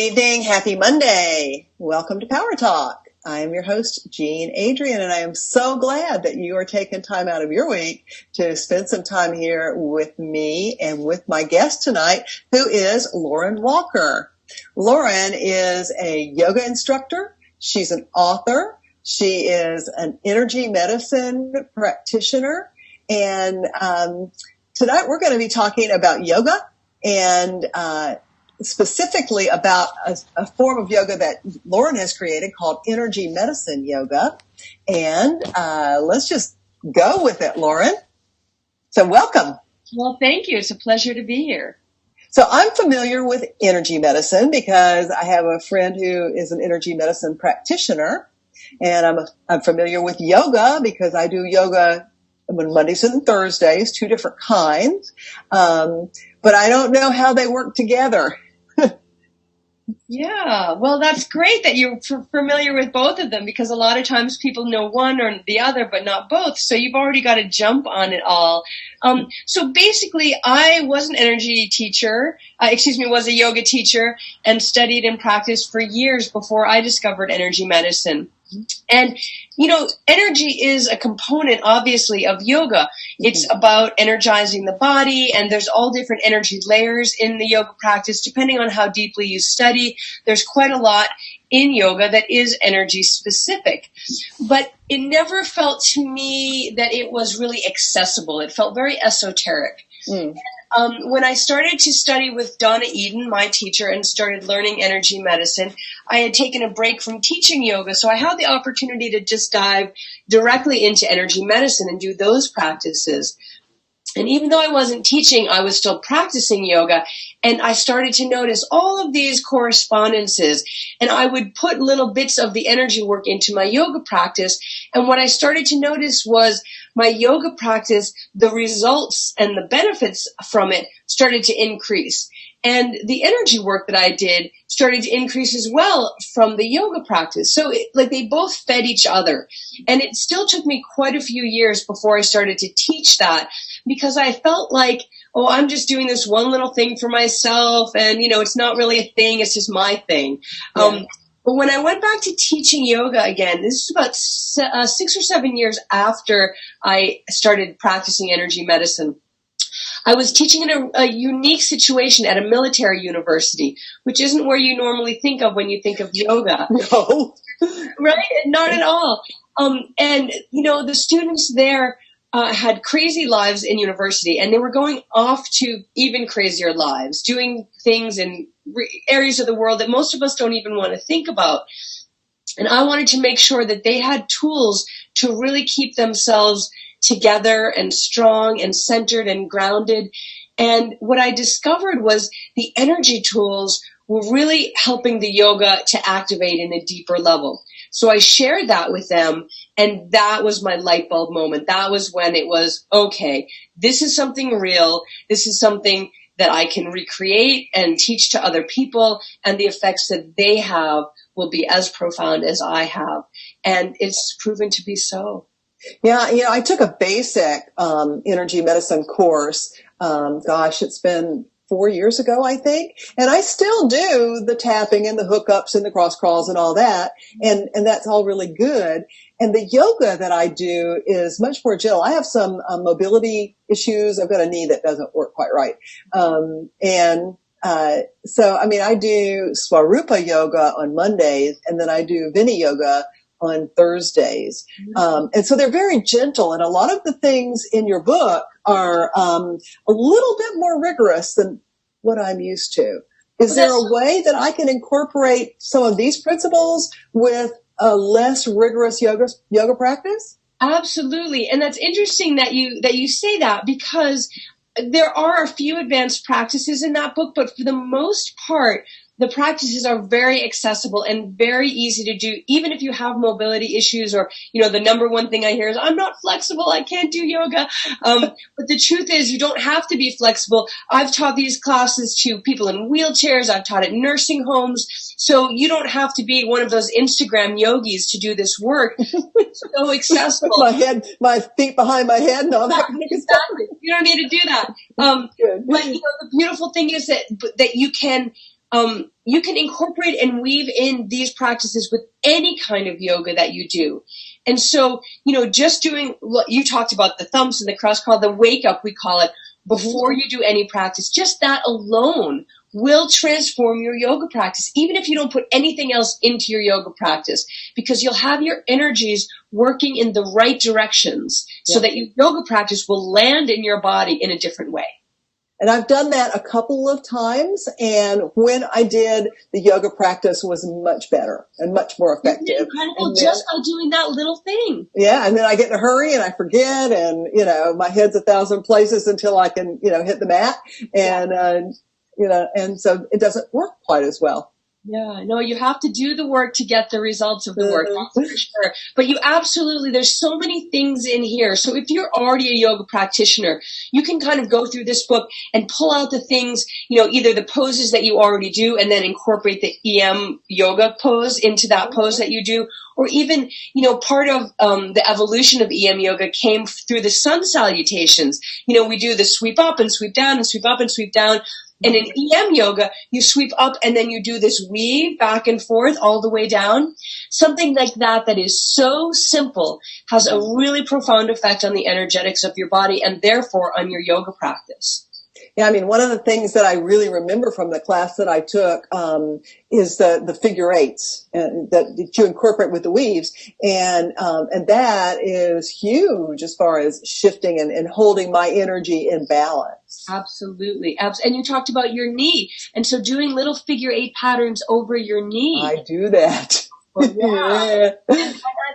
evening. Happy Monday. Welcome to Power Talk. I am your host, Adrienne, and I am so glad that you are taking time out of your week to spend some time here with me and with my guest tonight, who is Lauren Walker. Lauren is a yoga instructor. She's an author. She is an energy medicine practitioner. And tonight we're going to be talking about yoga and specifically about a form of yoga that Lauren has created called energy medicine yoga. And let's just go with it, Lauren. So welcome. Well, thank you. It's a pleasure to be here. So I'm familiar with energy medicine because I have a friend who is an energy medicine practitioner. And I'm familiar with yoga because I do yoga on Mondays and Thursdays, two different kinds. But I don't know how they work together. Yeah, well, that's great that you're familiar with both of them, because a lot of times people know one or the other, but not both. So you've already got a jump on it all. So basically, I was an energy teacher, was a yoga teacher, and studied and practiced for years before I discovered energy medicine. And, you know, energy is a component, obviously, of yoga. It's about energizing the body, and there's all different energy layers in the yoga practice. Depending on how deeply you study, there's quite a lot in yoga that is energy specific. But it never felt to me that it was really accessible. It felt very esoteric. When I started to study with Donna Eden, my teacher, and started learning energy medicine, I had taken a break from teaching yoga, so I had the opportunity to just dive directly into energy medicine and do those practices. And even though I wasn't teaching, I was still practicing yoga, and I started to notice all of these correspondences, and I would put little bits of the energy work into my yoga practice, and what I started to notice was my yoga practice, the results and the benefits from it started to increase. And the energy work that I did started to increase as well from the yoga practice. So they both fed each other. And it still took me quite a few years before I started to teach that, because I felt like, oh, I'm just doing this one little thing for myself, and, you know, it's not really a thing, it's just my thing. Yeah. But when I went back to teaching yoga again, this is about 6 or 7 years after I started practicing energy medicine, I was teaching in a unique situation at a military university, which isn't where you normally think of when you think of yoga. No. Right? Not at all. And, you know, the students there had crazy lives in university, and they were going off to even crazier lives, doing things in areas of the world that most of us don't even want to think about. And I wanted to make sure that they had tools to really keep themselves together and strong and centered and grounded. And what I discovered was the energy tools were really helping the yoga to activate in a deeper level. So I shared that with them, and that was my light bulb moment. That was when it was, okay, this is something real. This is something that I can recreate and teach to other people, and the effects that they have will be as profound as I have. And it's proven to be so. Yeah, you know, I took a basic energy medicine course. It's been 4 years ago, I think. And I still do the tapping and the hookups and the cross crawls and all that. And that's all really good. And the yoga that I do is much more gentle. I have some mobility issues. I've got a knee that doesn't work quite right. So, I mean, I do Swarupa yoga on Mondays, and then I do Vini yoga on Thursdays. And so they're very gentle. And a lot of the things in your book are a little bit more rigorous than what I'm used to. Is there a way that I can incorporate some of these principles with a less rigorous yoga practice? Absolutely. And that's interesting that you say that, because there are a few advanced practices in that book, but for the most part, the practices are very accessible and very easy to do, even if you have mobility issues, or, you know, the number one thing I hear is, I'm not flexible, I can't do yoga. But the truth is, you don't have to be flexible. I've taught these classes to people in wheelchairs. I've taught at nursing homes. So you don't have to be one of those Instagram yogis to do this work. It's so accessible. My feet behind my head and all that. Exactly. You don't need to do that. But, you know, the beautiful thing is that you can you can incorporate and weave in these practices with any kind of yoga that you do. And so, just doing, you talked about the thumps and the cross call, the wake up, we call it, before you do any practice, just that alone will transform your yoga practice, even if you don't put anything else into your yoga practice, because you'll have your energies working in the right directions so that your yoga practice will land in your body in a different way. And I've done that a couple of times, and when I did, the yoga practice was much better and much more effective. Incredible, just by doing that little thing. Yeah, and then I get in a hurry and I forget, and my head's 1,000 places until I can hit the mat, and and so it doesn't work quite as well. Yeah, no, you have to do the work to get the results of the work, that's for sure. But you absolutely, there's so many things in here. So if you're already a yoga practitioner, you can kind of go through this book and pull out the things, either the poses that you already do and then incorporate the EM yoga pose into that pose that you do. Or even, part of the evolution of EM yoga came through the sun salutations. We do the sweep up and sweep down and sweep up and sweep down. And in EM yoga, you sweep up and then you do this weave back and forth all the way down. Something like that is so simple has a really profound effect on the energetics of your body and therefore on your yoga practice. Yeah, one of the things that I really remember from the class that I took is the figure eights that you incorporate with the weaves, and that is huge as far as shifting and holding my energy in balance. Absolutely. And you talked about your knee, and so doing little figure eight patterns over your knee. I do that. Yeah.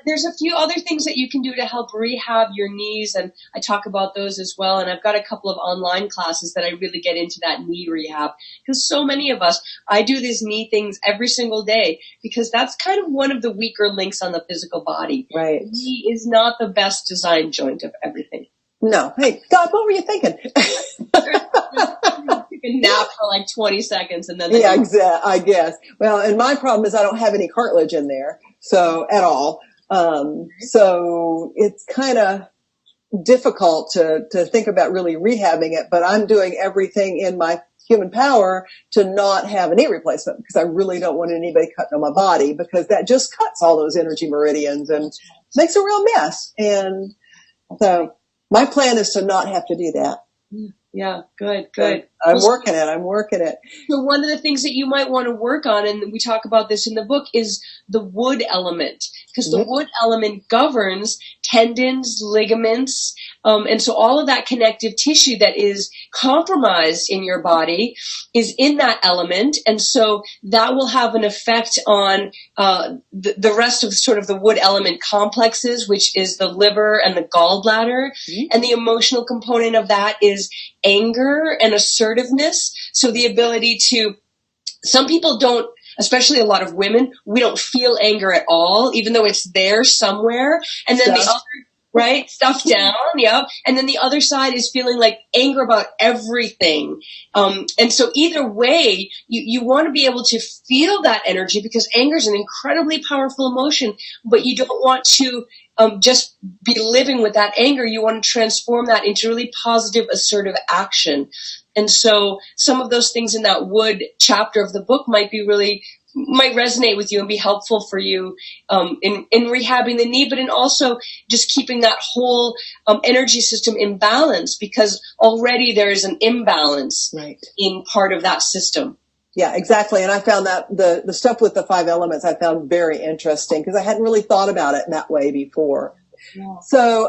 There's a few other things that you can do to help rehab your knees, and I talk about those as well. And I've got a couple of online classes that I really get into that knee rehab, because so many of us, I do these knee things every single day because that's kind of one of the weaker links on the physical body. Right. The knee is not the best designed joint of everything. No. Hey, God, what were you thinking? A nap for like 20 seconds and then exactly, I guess. Well, and my problem is I don't have any cartilage in there, so at all. So it's kind of difficult to think about really rehabbing it, but I'm doing everything in my human power to not have a knee replacement because I really don't want anybody cutting on my body, because that just cuts all those energy meridians and makes a real mess. And so my plan is to not have to do that. Yeah, good. I'm working it. So one of the things that you might want to work on, and we talk about this in the book, is the wood element, because the wood element governs tendons, ligaments, and so all of that connective tissue that is compromised in your body is in that element, and so that will have an effect on the rest of sort of the wood element complexes, which is the liver and the gallbladder, and the emotional component of that is anger and assertiveness. So the ability to, some people don't, especially a lot of women, we don't feel anger at all, even though it's there somewhere. And then the other, right? Stuff down. Yeah. And then the other side is feeling like anger about everything. And so either way, you want to be able to feel that energy, because anger is an incredibly powerful emotion, but you don't want to just be living with that anger. You want to transform that into really positive, assertive action. And so some of those things in that wood chapter of the book might resonate with you and be helpful for you in rehabbing the knee, but in also just keeping that whole energy system in balance, because already there is an imbalance in part of that system. Yeah, exactly. And I found that the stuff with the 5 elements I found very interesting, because I hadn't really thought about it in that way before. Yeah. So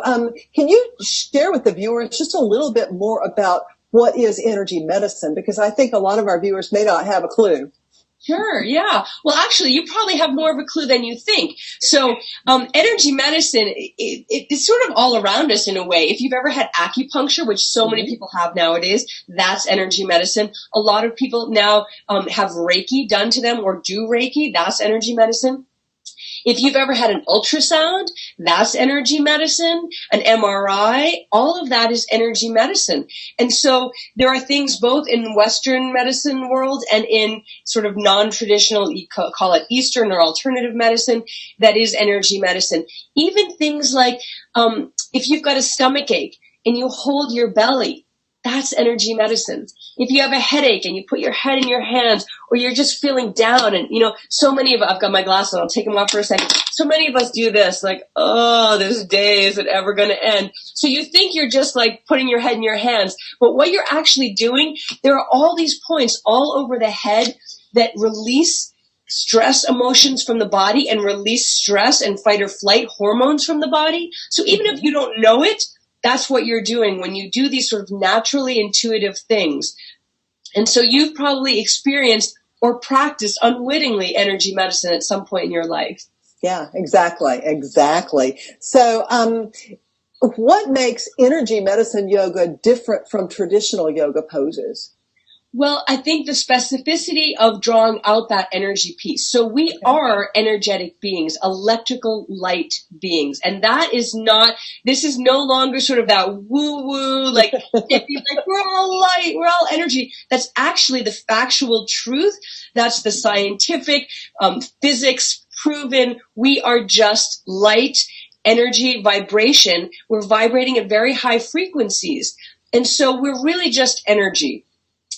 can you share with the viewers just a little bit more about what is energy medicine? Because I think a lot of our viewers may not have a clue. Sure, yeah. Well, actually, you probably have more of a clue than you think. So energy medicine, it's sort of all around us in a way. If you've ever had acupuncture, which so many people have nowadays, that's energy medicine. A lot of people now have Reiki done to them or do Reiki. That's energy medicine. If you've ever had an ultrasound, that's energy medicine. An MRI, all of that is energy medicine. And so there are things both in Western medicine world and in sort of non-traditional, you call it Eastern or alternative medicine, that is energy medicine. Even things like if you've got a stomach ache and you hold your belly, that's energy medicine. If you have a headache and you put your head in your hands, or you're just feeling down, and so many of, I've got my glasses on, I'll take them off for a second. So many of us do this, like, oh, this day isn't ever going to end. So you think you're just like putting your head in your hands, but what you're actually doing, there are all these points all over the head that release stress emotions from the body and release stress and fight or flight hormones from the body. So even if you don't know it, that's what you're doing when you do these sort of naturally intuitive things. And so you've probably experienced or practiced unwittingly energy medicine at some point in your life. Yeah, exactly. So, what makes energy medicine yoga different from traditional yoga poses? Well, I think the specificity of drawing out that energy piece. So we are energetic beings, electrical light beings. And this is no longer sort of that woo-woo, like, we're all light, we're all energy. That's actually the factual truth. That's the scientific, physics proven. We are just light, energy, vibration. We're vibrating at very high frequencies. And so we're really just energy.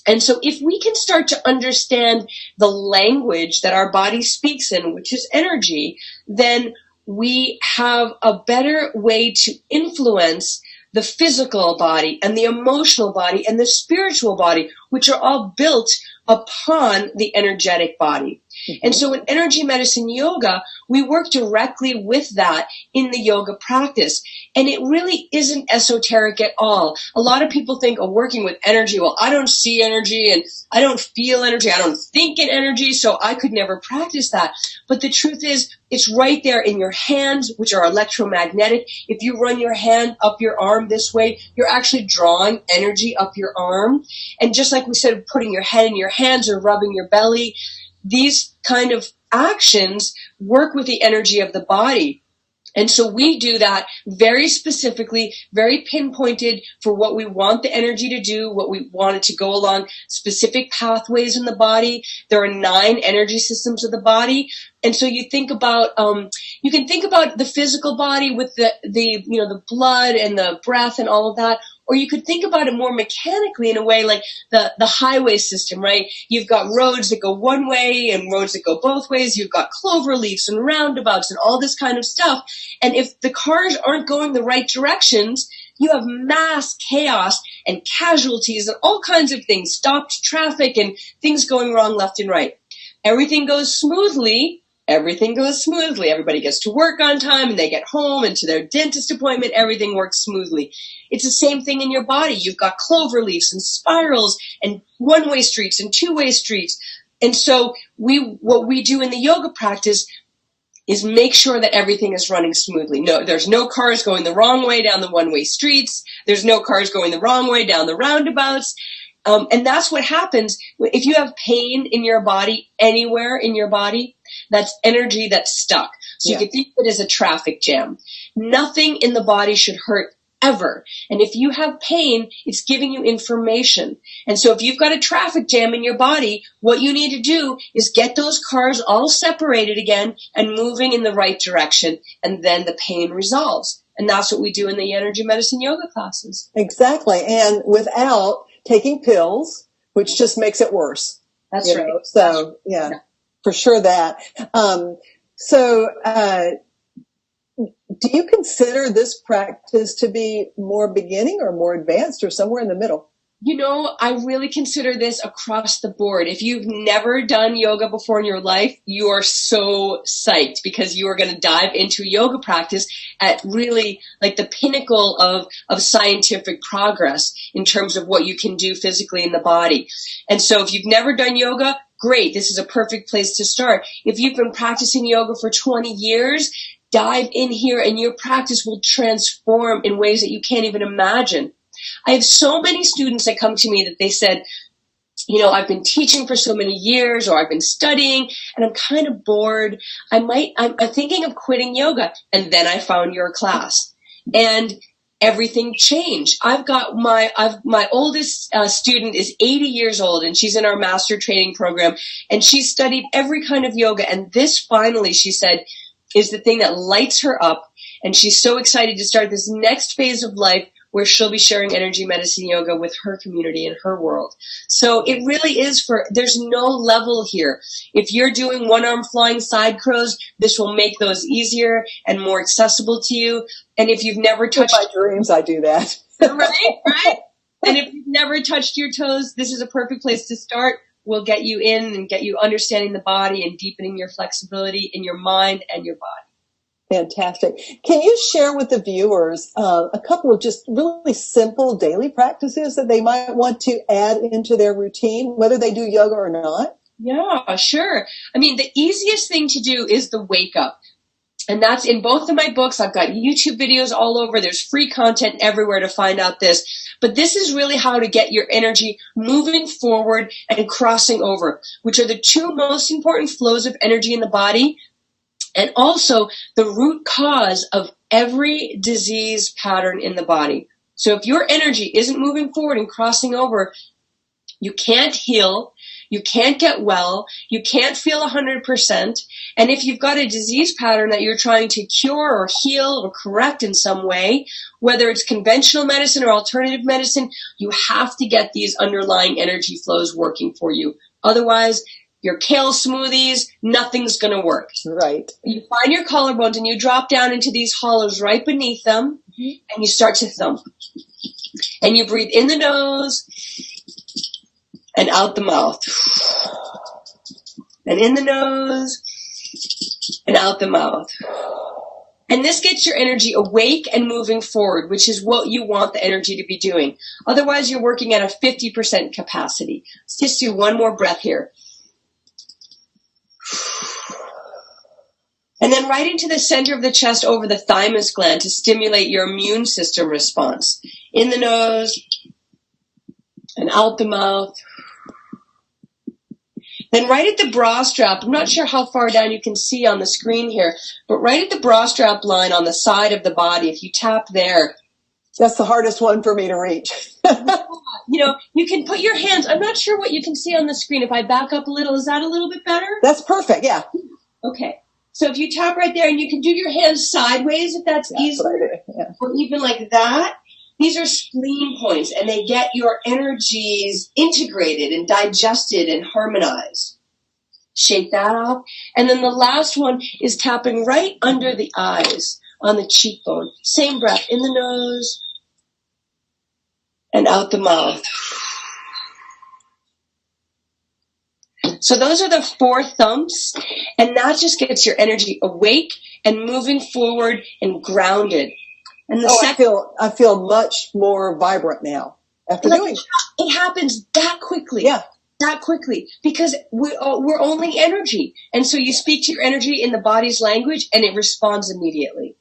And so if we can start to understand the language that our body speaks in, which is energy, then we have a better way to influence the physical body and the emotional body and the spiritual body, which are all built upon the energetic body. Mm-hmm. And so in energy medicine yoga, we work directly with that in the yoga practice. And it really isn't esoteric at all. A lot of people think, working with energy, well, I don't see energy and I don't feel energy. I don't think in energy, so I could never practice that. But the truth is, it's right there in your hands, which are electromagnetic. If you run your hand up your arm this way, you're actually drawing energy up your arm. And just like we said, putting your head in your hands or rubbing your belly, these kind of actions work with the energy of the body. And so we do that very specifically, very pinpointed for what we want the energy to do, what we want it to go along specific pathways in the body. There are 9 energy systems of the body. And so you think about, you can think about the physical body with the blood and the breath and all of that. Or you could think about it more mechanically in a way like the highway system, right? You've got roads that go one way and roads that go both ways. You've got clover leaves and roundabouts and all this kind of stuff. And if the cars aren't going the right directions, you have mass chaos and casualties and all kinds of things, stopped traffic and things going wrong left and right. Everything goes smoothly. Everybody gets to work on time and they get home and to their dentist appointment. Everything works smoothly. It's the same thing in your body. You've got clover leaves and spirals and one-way streets and two-way streets. And so what we do in the yoga practice is make sure that everything is running smoothly. No, there's no cars going the wrong way down the one-way streets. There's no cars going the wrong way down the roundabouts. And that's what happens if you have pain in your body, anywhere in your body. That's energy that's stuck. So you can think of it as a traffic jam. Nothing in the body should hurt ever. And if you have pain, it's giving you information. And so if you've got a traffic jam in your body, what you need to do is get those cars all separated again and moving in the right direction. And then the pain resolves. And that's what we do in the energy medicine yoga classes. Exactly. And without taking pills, which just makes it worse. That's right. So, yeah. For sure that. Do you consider this practice to be more beginning or more advanced or somewhere in the middle? I really consider this across the board. If you've never done yoga before in your life, you are so psyched because you are going to dive into yoga practice at really like the pinnacle of scientific progress in terms of what you can do physically in the body. And so if you've never done yoga, great. This is a perfect place to start. If you've been practicing yoga for 20 years, dive in here and your practice will transform in ways that you can't even imagine. I have so many students that come to me that they said, I've been teaching for so many years or I've been studying and I'm kind of bored. I'm thinking of quitting yoga. And then I found your class and everything changed. I've got my oldest student is 80 years old and she's in our master training program and she studied every kind of yoga. And this finally, she said, is the thing that lights her up. And she's so excited to start this next phase of life where she'll be sharing energy medicine yoga with her community in her world. So it really is there's no level here. If you're doing one arm flying side crows, this will make those easier and more accessible to you. And if you've never touched... In my dreams, I do that. Right? And if you've never touched your toes, this is a perfect place to start. We'll get you in and get you understanding the body and deepening your flexibility in your mind and your body. Fantastic. Can you share with the viewers a couple of just really simple daily practices that they might want to add into their routine, whether they do yoga or not? Yeah, sure. I mean, the easiest thing to do is the wake up. And that's in both of my books. I've got YouTube videos all over. There's free content everywhere to find out this. But this is really how to get your energy moving forward and crossing over, which are the two most important flows of energy in the body, and also the root cause of every disease pattern in the body. So if your energy isn't moving forward and crossing over, you can't heal, you can't get well, you can't feel 100%. And if you've got a disease pattern that you're trying to cure or heal or correct in some way, whether it's conventional medicine or alternative medicine, you have to get these underlying energy flows working for you. Otherwise, your kale smoothies, nothing's going to work. Right. You find your collarbones and you drop down into these hollows right beneath them, and you start to thump. And you breathe in the nose and out the mouth. And in the nose and out the mouth. And this gets your energy awake and moving forward, which is what you want the energy to be doing. Otherwise, you're working at a 50% capacity. Let's just do one more breath here. And then right into the center of the chest over the thymus gland to stimulate your immune system response. In the nose and out the mouth. Then right at the bra strap, I'm not sure how far down you can see on the screen here, but right at the bra strap line on the side of the body, if you tap there. That's the hardest one for me to reach. You can put your hands, I'm not sure what you can see on the screen. If I back up a little, is that a little bit better? That's perfect, yeah. Okay. So if you tap right there, and you can do your hands sideways if that's easier, or even like that. These are spleen points, and they get your energies integrated and digested and harmonized. Shake that off. And then the last one is tapping right under the eyes on the cheekbone. Same breath, in the nose and out the mouth. So those are the 4 thumps, and that just gets your energy awake and moving forward and grounded. And I feel much more vibrant now after doing it. It happens that quickly. Yeah. That quickly. Because we're only energy. And so you speak to your energy in the body's language, and it responds immediately.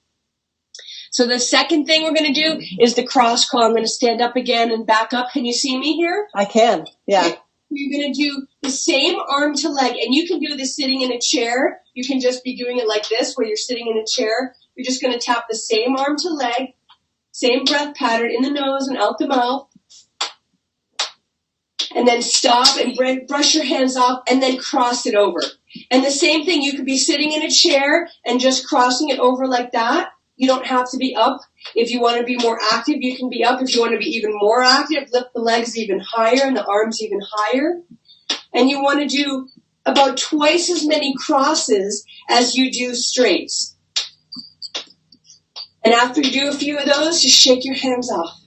So the second thing we're going to do is the cross crawl. I'm going to stand up again and back up. Can you see me here? I can, yeah. You're going to do the same arm to leg, and you can do this sitting in a chair. You can just be doing it like this, where you're sitting in a chair. You're just going to tap the same arm to leg, same breath pattern, in the nose and out the mouth. And then stop and brush your hands off, and then cross it over. And the same thing, you could be sitting in a chair and just crossing it over like that. You don't have to be up. If you want to be more active, you can be up. If you want to be even more active, lift the legs even higher and the arms even higher. And you want to do about twice as many crosses as you do straights. And after you do a few of those, just shake your hands off.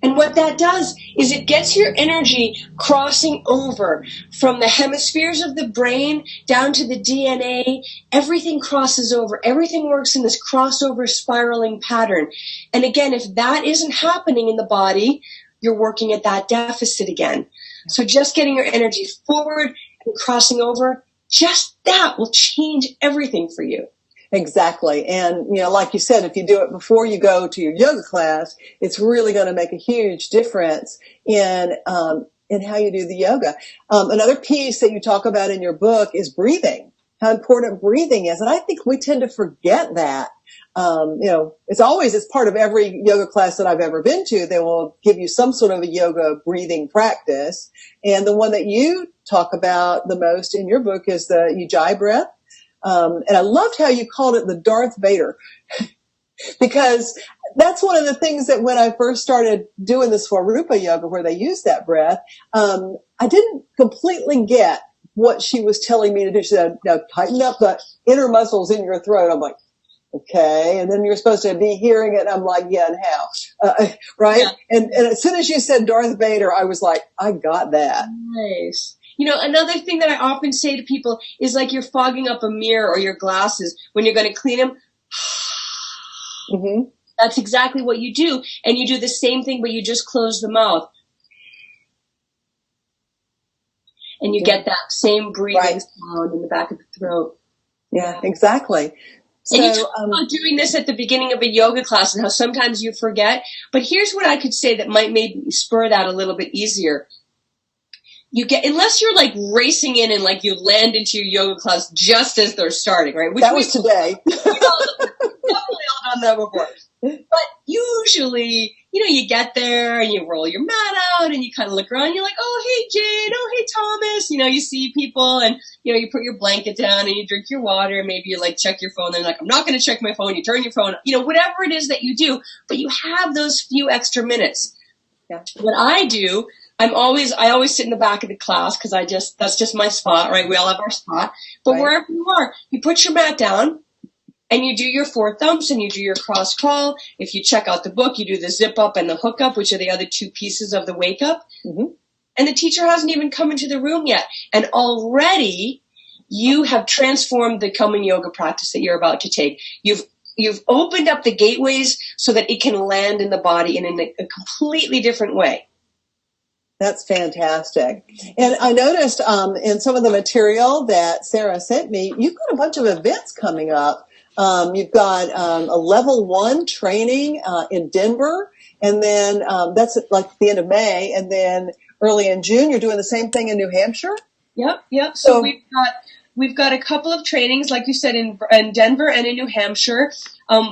And what that does is it gets your energy crossing over from the hemispheres of the brain down to the DNA. Everything crosses over. Everything works in this crossover spiraling pattern. And again, if that isn't happening in the body, you're working at that deficit again. So just getting your energy forward and crossing over, just that will change everything for you. Exactly. And, like you said, if you do it before you go to your yoga class, it's really going to make a huge difference in how you do the yoga. Another piece that you talk about in your book is breathing, how important breathing is. And I think we tend to forget that. It's part of every yoga class that I've ever been to. They will give you some sort of a yoga breathing practice. And the one that you talk about the most in your book is the Ujjayi breath. And I loved how you called it the Darth Vader. Because that's one of the things that when I first started doing the Swarupa yoga where they use that breath, I didn't completely get what she was telling me to do. She said, now tighten up the inner muscles in your throat. I'm like, okay. And then you're supposed to be hearing it. I'm like, yeah, and how? Right? Yeah. And as soon as you said Darth Vader, I was like, I got that. Nice. You know, another thing that I often say to people is like you're fogging up a mirror or your glasses when you're going to clean them. Mm-hmm. That's exactly what you do. And you do the same thing, but you just close the mouth. And you get that same breathing sound in the back of the throat. Yeah, exactly. So, and you talk about doing this at the beginning of a yoga class and how sometimes you forget. But here's what I could say that might maybe spur that a little bit easier. You get, unless you're like racing in and like you land into your yoga class just as they're starting, right? Which that was today. We've definitely all done that before. But usually, you know, you get there and you roll your mat out and you kind of look around and you're like, oh, hey, Jade. Oh, hey, Thomas. You know, you see people and, you know, you put your blanket down and you drink your water and maybe you like check your phone. Then like, I'm not going to check my phone. You turn your phone, you know, whatever it is that you do, but you have those few extra minutes. Yeah. What I do, I always sit in the back of the class because that's just my spot, right? We all have our spot. But wherever you are, you put your mat down and you do your 4 thumps and you do your cross crawl. If you check out the book, you do the zip up and the hook up, which are the other 2 pieces of the wake up. Mm-hmm. And the teacher hasn't even come into the room yet. And already you have transformed the coming yoga practice that you're about to take. You've opened up the gateways so that it can land in the body in a completely different way. That's fantastic. And I noticed in some of the material that Sarah sent me, you've got a bunch of events coming up. You've got a level 1 training in Denver, and then that's like the end of May, and then early in June, you're doing the same thing in New Hampshire? Yep. So we've got a couple of trainings, like you said, in Denver and in New Hampshire,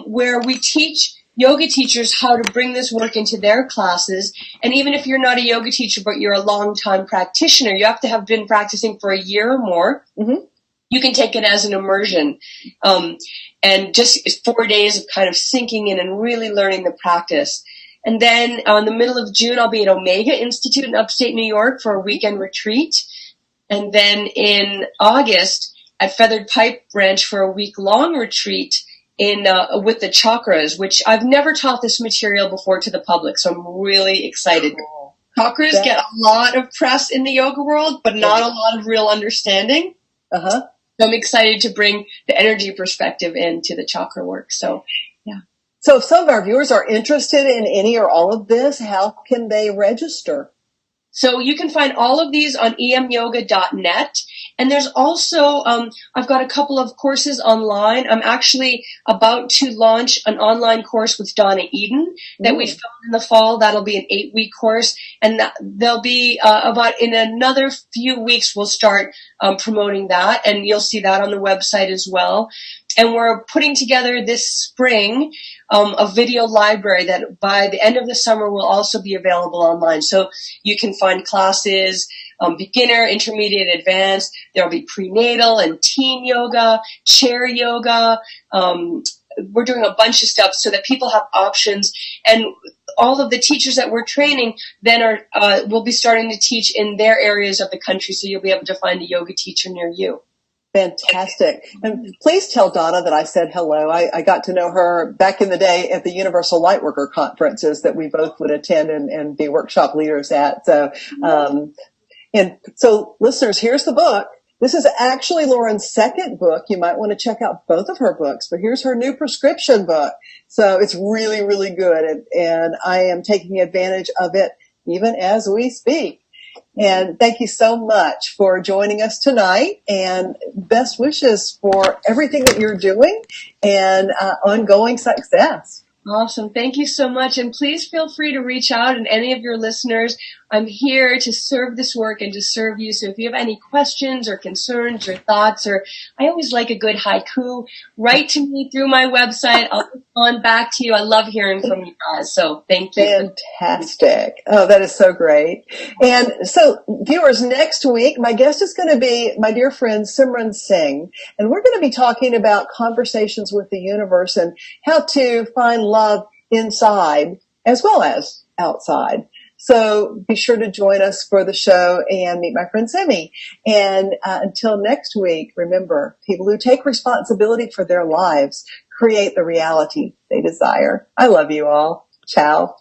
where we teach yoga teachers how to bring this work into their classes. And even if you're not a yoga teacher, but you're a long-time practitioner, you have to have been practicing for a year or more. Mm-hmm. You can take it as an immersion. And just 4 days of kind of sinking in and really learning the practice. And then on the middle of June, I'll be at Omega Institute in upstate New York for a weekend retreat. And then in August at Feathered Pipe Ranch for a week-long retreat with the chakras, which I've never taught this material before to the public, so I'm really excited. Chakras get a lot of press in the yoga world, but not a lot of real understanding. Uh-huh. So I'm excited to bring the energy perspective into the chakra work. So, yeah. So if some of our viewers are interested in any or all of this, how can they register? So you can find all of these on emyoga.net. And there's also, I've got a couple of courses online. I'm actually about to launch an online course with Donna Eden that we filmed in the fall. That'll be an 8-week course. And there'll be about in another few weeks, we'll start promoting that. And you'll see that on the website as well. And we're putting together this spring a video library that by the end of the summer will also be available online. So you can find classes, beginner, intermediate, advanced. There'll be prenatal and teen yoga, chair yoga. We're doing a bunch of stuff so that people have options. And all of the teachers that we're training then will be starting to teach in their areas of the country. So you'll be able to find a yoga teacher near you. Fantastic. And please tell Donna that I said hello. I got to know her back in the day at the Universal Lightworker conferences that we both would attend and be workshop leaders at. So, and so listeners, here's the book. This is actually Lauren's second book. You might want to check out both of her books, but here's her new prescription book. So it's really, really good. And I am taking advantage of it even as we speak. And thank you so much for joining us tonight, and best wishes for everything that you're doing and ongoing success. Awesome. Thank you so much. And please feel free to reach out, and any of your listeners, I'm here to serve this work and to serve you. So if you have any questions or concerns or thoughts, or I always like a good haiku, write to me through my website. I'll on back to you. I love hearing from you guys. So thank you. Fantastic. Oh, that is so great. And so, viewers, next week, my guest is going to be my dear friend Simran Singh. And we're going to be talking about conversations with the universe and how to find love inside as well as outside. So be sure to join us for the show and meet my friend Simi. And until next week, remember, people who take responsibility for their lives create the reality they desire. I love you all. Ciao.